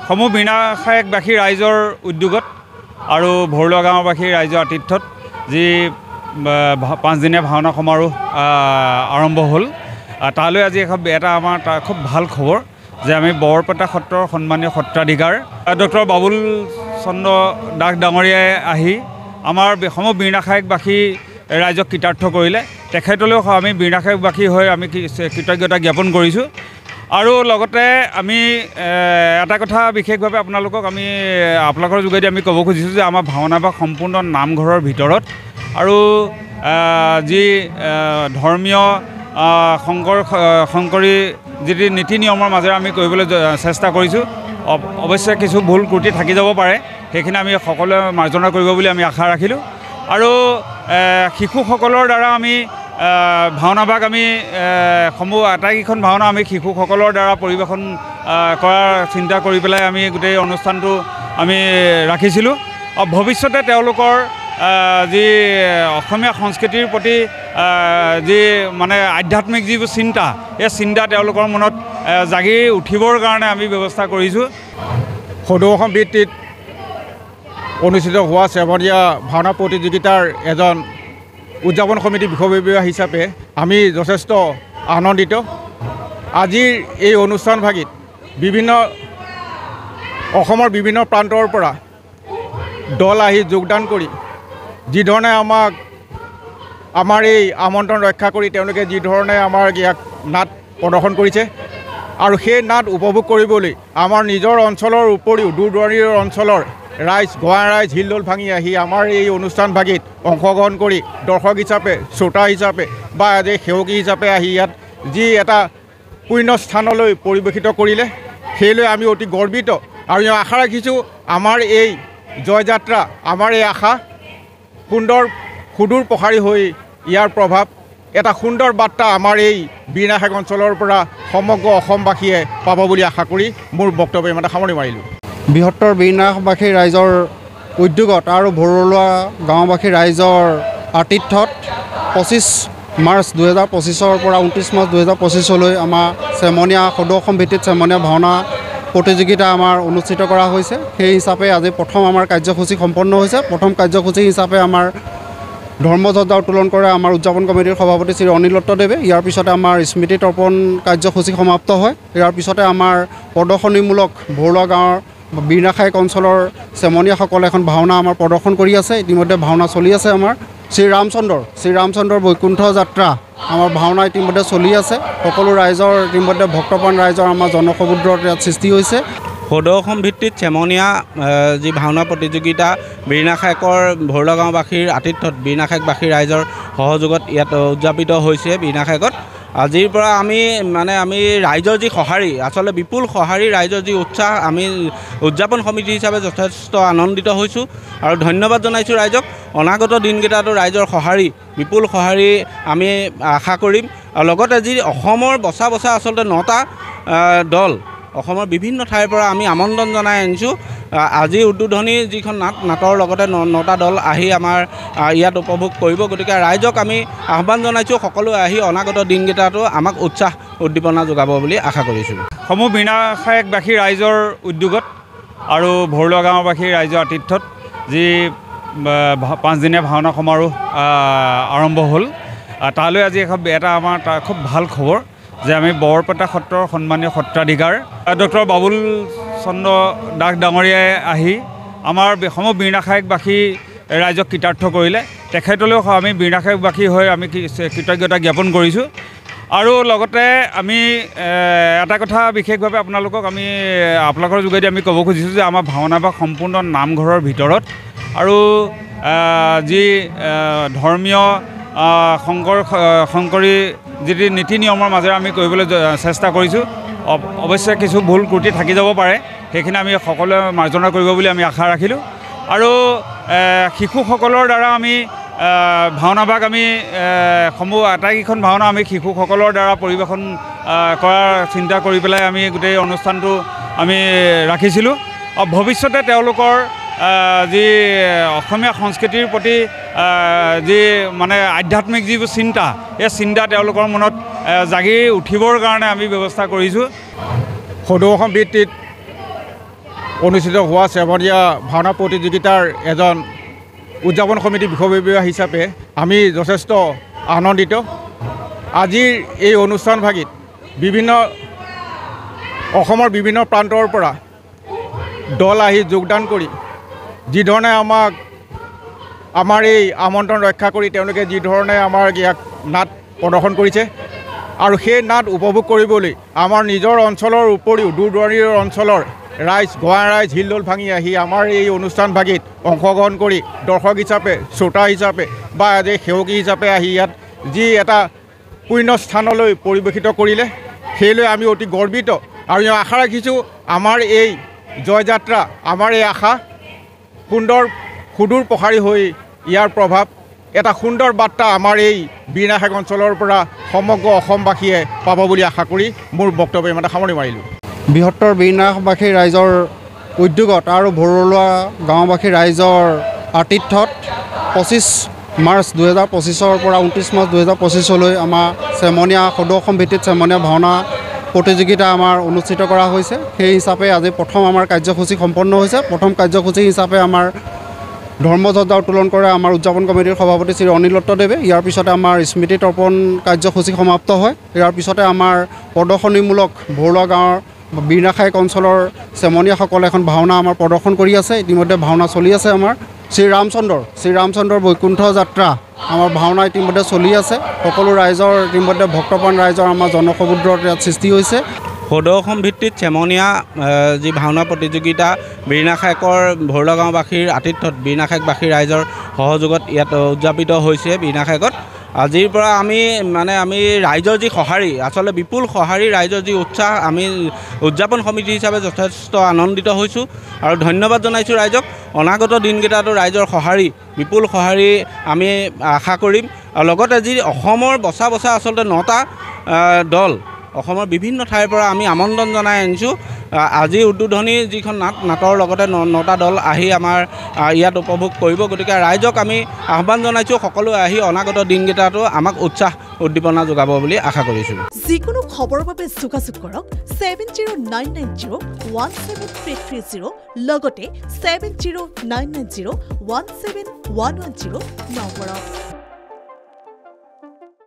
সমূহ বীণাখায়েকবাসী ৰাইজৰ উদ্যোগত আৰু ভৰলুৱা গাঁওবাসীৰ ৰাইজৰ আতিথ্যত যি 5 দিনীয়া ভাওনা সমাৰোহ আৰম্ভ হ'ল তালৈ আজি এটা আমাৰ খুব ভাল খবৰ যে আমি বৰপেটা সত্ৰৰ সন্মানীয় সত্ৰাধিকাৰ ডক্টৰ বাবুল চন্দ্ৰ দাস ডাঙৰীয়াই আহি আমাৰ সমূহ বীণাখায়েকবাসী ৰাইজক কৃতাৰ্থ কৰিলে। তেখেতলৈও আমি বীণাখায়েকবাসী হৈ আমি কৃতজ্ঞতা জ্ঞাপন কৰিছোঁ। আৰু লগতে আমি এটা কথা বিশেষভাৱে আপোনালোকৰ যোগেদি আমি ক'ব খুজিছোঁ যে আমাৰ ভাওনাভাগ সম্পূৰ্ণ নামঘৰৰ ভিতৰত আৰু যি ধৰ্মীয় শংকৰী যি নীতি নিয়মৰ মাজেৰে আমি কৰিবলৈ চেষ্টা কৰিছোঁ। অৱশ্যে কিছু ভুল ত্ৰুটি থাকি যাব পাৰে, সেইখিনি আমি সকলোৱে মাৰ্জনা কৰিব বুলি আমি আশা ৰাখিলোঁ। আৰু শিশুসকলৰ দ্বাৰা আমি ভাওনাভাগ আমি সমূহ আটাইকেইখন ভাওনা আমি শিশুসকলৰ দ্বাৰা পৰিৱেশন কৰাৰ চিন্তা কৰি পেলাই আমি গোটেই অনুষ্ঠানটো আমি ৰাখিছিলোঁ। ভৱিষ্যতে তেওঁলোকৰ যি অসমীয়া সংস্কৃতিৰ প্ৰতি যি মানে আধ্যাত্মিক যিবোৰ চিন্তা, এই চিন্তা তেওঁলোকৰ মনত জাগি উঠিবৰ কাৰণে আমি ব্যৱস্থা কৰিছোঁ। সদৌ অসম ভিত্তিত অনুষ্ঠিত হোৱা চেমনীয়া ভাওনা প্ৰতিযোগিতাৰ এজন উদযাপন সমিতি বিষয়ববীয়া হিচাপে আমি যথেষ্ট আনন্দিত। আজিৰ এই অনুষ্ঠানভাগিত অসমৰ বিভিন্ন প্ৰান্তৰ পৰা দল আহি যোগদান কৰি যিধৰণে আমাৰ এই আমন্ত্ৰণ ৰক্ষা কৰি তেওঁলোকে যিধৰণে আমাৰ ইয়াক নাট প্ৰদৰ্শন কৰিছে আৰু সেই নাট উপভোগ কৰিবলৈ আমাৰ নিজৰ অঞ্চলৰ উপৰিও দূৰ দূৰণিৰ অঞ্চলৰ ৰাইজ গোৱা ৰাইজ হিলদোল ভাঙি আহি আমাৰ এই অনুষ্ঠানভাগিত অংশগ্ৰহণ কৰি দৰ্শক হিচাপে শ্ৰোতা হিচাপে বা আজি সেৱকী হিচাপে আহি ইয়াত যি এটা পুণ্য স্থানলৈ পৰিৱেশিত কৰিলে সেইলৈ আমি অতি গৰ্বিত। আৰু আশা ৰাখিছোঁ আমাৰ এই জয়যাত্ৰা, আমাৰ এই আশা সুদূৰ প্ৰসাৰী হৈ ইয়াৰ প্ৰভাৱ এটা সুন্দৰ বাৰ্তা আমাৰ এই বীণাখায়েক অঞ্চলৰ পৰা সমগ্ৰ অসমবাসীয়ে পাব বুলি আশা কৰি মোৰ বক্তব্য ইমানতে সামৰণি মাৰিলোঁ। বৃহত্তৰ বীণাখায়েকবাসী ৰাইজৰ উদ্যোগত আৰু ভৰলুৱা গাঁওবাসী ৰাইজৰ আতিথ্যত 25 মাৰ্চ 2025 পৰা 29 মাৰ্চ 2025 আমাৰ সদৌ অসম ভিত্তিত চেমনীয়া ভাওনা প্ৰতিযোগিতা আমাৰ অনুষ্ঠিত কৰা হৈছে। সেই হিচাপে আজি প্ৰথম আমাৰ কাৰ্যসূচী সম্পন্ন হৈছে। প্ৰথম কাৰ্যসূচী হিচাপে আমাৰ ধৰ্মধ্বজা উত্তোলন কৰে আমাৰ উদযাপন কমিটিৰ সভাপতি শ্ৰী অনিল দত্তদেৱে। ইয়াৰ পিছতে আমাৰ স্মৃতি তৰ্পণ কাৰ্যসূচী সমাপ্ত হয়। ইয়াৰ পিছতে আমাৰ প্ৰদৰ্শনীমূলক ভৰলুৱা গাঁৱৰ বীণাখায়েক অঞ্চলৰ চেমনীয়াসকলে এখন ভাওনা আমাৰ প্ৰদৰ্শন কৰি আছে। ইতিমধ্যে ভাওনা চলি আছে। আমাৰ শ্ৰী ৰামচন্দ্ৰৰ বৈকুণ্ঠ যাত্ৰা আমাৰ ভাওনা ইতিমধ্যে চলি আছে। সকলো ৰাইজৰ ইতিমধ্যে ভক্তপ্ৰাণ ৰাইজৰ আমাৰ জনসমুদ্ৰৰ ইয়াত সৃষ্টি হৈছে। সদৌ অসম ভিত্তিত চেমনীয়া যি ভাওনা প্ৰতিযোগিতা বীণাখায়েকৰ ভৰলুৱা গাঁওবাসীৰ আতিথ্যত বীণাখায়েকবাসী ৰাইজৰ সহযোগত ইয়াত উদযাপিত হৈছে। বীণাখায়েকত আজিৰ পৰা আমি ৰাইজৰ যি সঁহাৰি, আচলতে বিপুল সঁহাৰি, ৰাইজৰ যি উৎসাহ, আমি উদযাপন সমিতি হিচাপে যথেষ্ট আনন্দিত হৈছোঁ আৰু ধন্যবাদ জনাইছোঁ ৰাইজক। অনাগত দিনকেইটাতো ৰাইজৰ সঁহাৰি বিপুল সঁহাৰি আমি আশা কৰিম। আৰু লগতে যি অসমৰ বচা আচলতে 9টা দল অসমৰ বিভিন্ন ঠাইৰ পৰা আমি আমন্ত্ৰণ জনাই আনিছোঁ। আজি উদ্বোধনী যিখন নাটৰ লগতে 9টা দল আহি আমাৰ ইয়াত উপভোগ কৰিব। গতিকে ৰাইজক আমি আহ্বান জনাইছোঁ সকলো আহি অনাগত দিনকেইটাতো আমাক উৎসাহ উদ্দীপনা যোগাব বুলি আশা কৰিছোঁ। সমূহ বীণাখায়েকবাসী ৰাইজৰ উদ্যোগত আৰু ভৰলুৱা গাঁওবাসীৰ ৰাইজৰ আতিথ্যত যি 5 দিনীয়া ভাওনা সমাৰোহ আৰম্ভ হ'ল, তালৈ আজি এটা আমাৰ খুব ভাল খবৰ যে আমি বৰপেটা সত্ৰৰ সন্মানীয় সত্ৰাধিকাৰ ডক্টৰ বাবুল চন্দ্ৰ দাস ডাঙৰীয়াই আহি আমাৰ সমূহ বীণাখায়েকবাসী ৰাইজক কৃতাৰ্থ কৰিলে। তেখেতলৈও আমি বীণাখায়েকবাসী হৈ আমি কৃতজ্ঞতা জ্ঞাপন কৰিছোঁ। আৰু লগতে আমি এটা কথা বিশেষভাৱে আপোনালোকৰ যোগেদি আমি ক'ব খুজিছোঁ যে আমাৰ ভাওনাভাগ সম্পূৰ্ণ নামঘৰৰ ভিতৰত আৰু যি ধৰ্মীয় শংকৰী যি নীতি নিয়মৰ মাজেৰে আমি কৰিবলৈ চেষ্টা কৰিছোঁ। অৱশ্যে কিছু ভুল ত্ৰুটি থাকি যাব পাৰে, সেইখিনি আমি সকলোৱে মাৰ্জনা কৰিব বুলি আমি আশা ৰাখিলোঁ। আৰু শিশুসকলৰ দ্বাৰা আমি ভাওনাভাগ আমি সমূহ আটাইকেইখন ভাওনা আমি শিশুসকলৰ দ্বাৰা পৰিৱেশন কৰাৰ চিন্তা কৰি পেলাই আমি গোটেই অনুষ্ঠানটো আমি ৰাখিছিলোঁ। ভৱিষ্যতে তেওঁলোকৰ যি অসমীয়া সংস্কৃতিৰ প্ৰতি যি মানে আধ্যাত্মিক যিবোৰ চিন্তা, এই চিন্তা তেওঁলোকৰ মনত জাগি উঠিবৰ কাৰণে আমি ব্যৱস্থা কৰিছোঁ। সদৌ অসম ভিত্তিত অনুষ্ঠিত হোৱা চেমনীয়া ভাওনা প্ৰতিযোগিতাৰ এজন উদযাপন সমিতি বিষয়ববীয়া হিচাপে আমি যথেষ্ট আনন্দিত। আজিৰ এই অনুষ্ঠানভাগিত অসমৰ বিভিন্ন প্ৰান্তৰ পৰা দল আহি যোগদান কৰি যিধৰণে আমাৰ এই আমন্ত্ৰণ ৰক্ষা কৰি তেওঁলোকে যিধৰণে আমাৰ ইয়াক নাট প্ৰদৰ্শন কৰিছে আৰু সেই নাট উপভোগ কৰিবলৈ আমাৰ নিজৰ অঞ্চলৰ উপৰিও দূৰ দূৰণিৰ অঞ্চলৰ ৰাইজ গোৱা ৰাইজ হিলদোল ভাঙি আহি আমাৰ এই অনুষ্ঠানভাগিত অংশগ্ৰহণ কৰি দৰ্শক হিচাপে শ্ৰোতা হিচাপে বা আজি সেৱকী হিচাপে আহি ইয়াত যি এটা পুণ্য স্থানলৈ পৰিৱেশিত কৰিলে, সেইলৈ আমি অতি গৰ্বিত। আৰু আশা ৰাখিছোঁ আমাৰ এই জয়যাত্ৰা, আমাৰ এই আশা সুদূৰ প্ৰসাৰী হৈ ইয়াৰ প্ৰভাৱ এটা সুন্দৰ বাৰ্তা আমাৰ এই বীণাখায়েক অঞ্চলৰ পৰা সমগ্ৰ অসমবাসীয়ে পাব বুলি আশা কৰি মোৰ বক্তব্য ইমানতে সামৰণি মাৰিলোঁ। বৃহত্তৰ বীণাখায়েকবাসী ৰাইজৰ উদ্যোগত আৰু ভৰলুৱা গাঁওবাসী ৰাইজৰ আতিথ্যত 25 মাৰ্চ 2025 পৰা 29 মাৰ্চ 2025 আমাৰ সদৌ অসম ভিত্তিত চেমনীয়া ভাওনা প্ৰতিযোগিতা আমাৰ অনুষ্ঠিত কৰা হৈছে। সেই হিচাপে আজি প্ৰথম আমাৰ কাৰ্যসূচী সম্পন্ন হৈছে। প্ৰথম কাৰ্যসূচী হিচাপে আমাৰ ধৰ্মধ্বজা উত্তোলন কৰে আমাৰ উদযাপন কমিটিৰ সভাপতি শ্ৰী অনিল দত্তদেৱে। ইয়াৰ পিছতে আমাৰ স্মৃতি তৰ্পণ কাৰ্যসূচী সমাপ্ত হয়। ইয়াৰ পিছতে আমাৰ প্ৰদৰ্শনীমূলক ভৰলুৱা গাঁৱৰ বীণাখায়েক অঞ্চলৰ চেমনীয়াসকলে এখন ভাওনা আমাৰ প্ৰদৰ্শন কৰি আছে। ইতিমধ্যে ভাওনা চলি আছে। আমাৰ শ্ৰী ৰামচন্দ্ৰৰ বৈকুণ্ঠ যাত্ৰা আমাৰ ভাওনা ইতিমধ্যে চলি আছে। সকলো ৰাইজৰ ইতিমধ্যে ভক্তপ্ৰাণ ৰাইজৰ আমাৰ জনসমুদ্ৰৰ ইয়াত সৃষ্টি হৈছে। সদৌ অসম ভিত্তিত চেমনীয়া যি ভাওনা প্ৰতিযোগিতা বীণাখায়েকৰ ভৰলুৱা গাঁওবাসীৰ আতিথ্যত বীণাখায়েকবাসী ৰাইজৰ সহযোগত ইয়াত উদযাপিত হৈছে। বীণাখায়েকত আজিৰ পৰা আমি ৰাইজৰ যি সঁহাৰি, আচলতে বিপুল সঁহাৰি, ৰাইজৰ যি উৎসাহ, আমি উদযাপন সমিতি হিচাপে যথেষ্ট আনন্দিত হৈছোঁ আৰু ধন্যবাদ জনাইছোঁ ৰাইজক। অনাগত দিনকেইটাতো ৰাইজৰ সঁহাৰি বিপুল সঁহাৰি আমি আশা কৰিম। আৰু লগতে যি অসমৰ বচা আচলতে 9টা দল অসমৰ বিভিন্ন ঠাইৰ পৰা আমি আমন্ত্ৰণ জনাই আনিছোঁ। আজি উদ্বোধনী যিখন নাটৰ লগতে 9টা দল আহি আমাৰ ইয়াত উপভোগ কৰিব। গতিকে ৰাইজক আমি আহ্বান জনাইছোঁ সকলো আহি অনাগত দিনকেইটাতো আমাক উৎসাহ উদ্দীপনা যোগাব বুলি আশা কৰিছোঁ। যিকোনো খবৰৰ বাবে যোগাযোগ কৰক 7099017330 লগতে 7099017110 নম্বৰত।